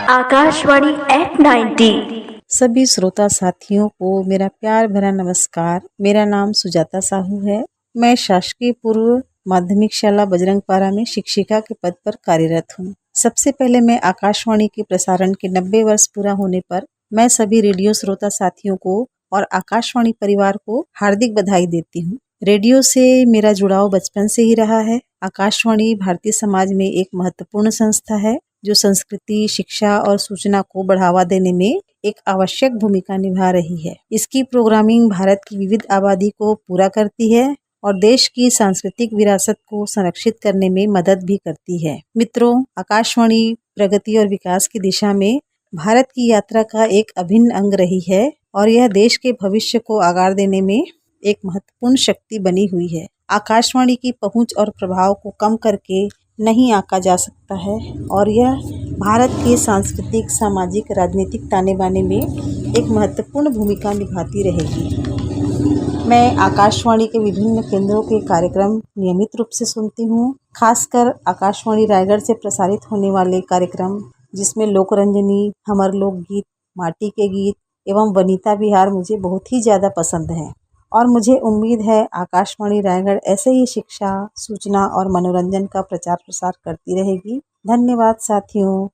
Akashvani eight 90। सभी श्रोता साथियों को मेरा प्यार भरा नमस्कार। मेरा नाम सुजाता साहू है। मैं शासकीय पूर्व माध्यमिक शाला बजरंगपारा में शिक्षिका के पद पर कार्यरत हूँ। सबसे पहले मैं आकाशवाणी के प्रसारण के 90 वर्ष पूरा होने पर मैं सभी रेडियो श्रोता साथियों को और आकाशवाणी परिवार को हार्दिक बधाई देती हूँ। रेडियो से मेरा जुड़ाव बचपन से ही रहा है। आकाशवाणी भारतीय समाज में एक महत्वपूर्ण संस्था है जो संस्कृति, शिक्षा और सूचना को बढ़ावा देने में एक आवश्यक भूमिका निभा रही है। इसकी प्रोग्रामिंग भारत की विविध आबादी को पूरा करती है और देश की सांस्कृतिक विरासत को संरक्षित करने में मदद भी करती है। मित्रों, आकाशवाणी प्रगति और विकास की दिशा में भारत की यात्रा का एक अभिन्न अंग रही है और यह देश के भविष्य को आकार देने में एक महत्वपूर्ण शक्ति बनी हुई है। आकाशवाणी की पहुंच और प्रभाव को कम करके नहीं आंका जा सकता है और यह भारत के सांस्कृतिक, सामाजिक, राजनीतिक ताने बाने में एक महत्वपूर्ण भूमिका निभाती रहेगी। मैं आकाशवाणी के विभिन्न केंद्रों के कार्यक्रम नियमित रूप से सुनती हूँ। खासकर आकाशवाणी रायगढ़ से प्रसारित होने वाले कार्यक्रम जिसमें लोकरंजनी, हमर लोकगीत, माटी के गीत एवं वनिता विहार मुझे बहुत ही ज़्यादा पसंद हैं और मुझे उम्मीद है आकाशवाणी रायगढ़ ऐसे ही शिक्षा, सूचना और मनोरंजन का प्रचार प्रसार करती रहेगी। धन्यवाद साथियों।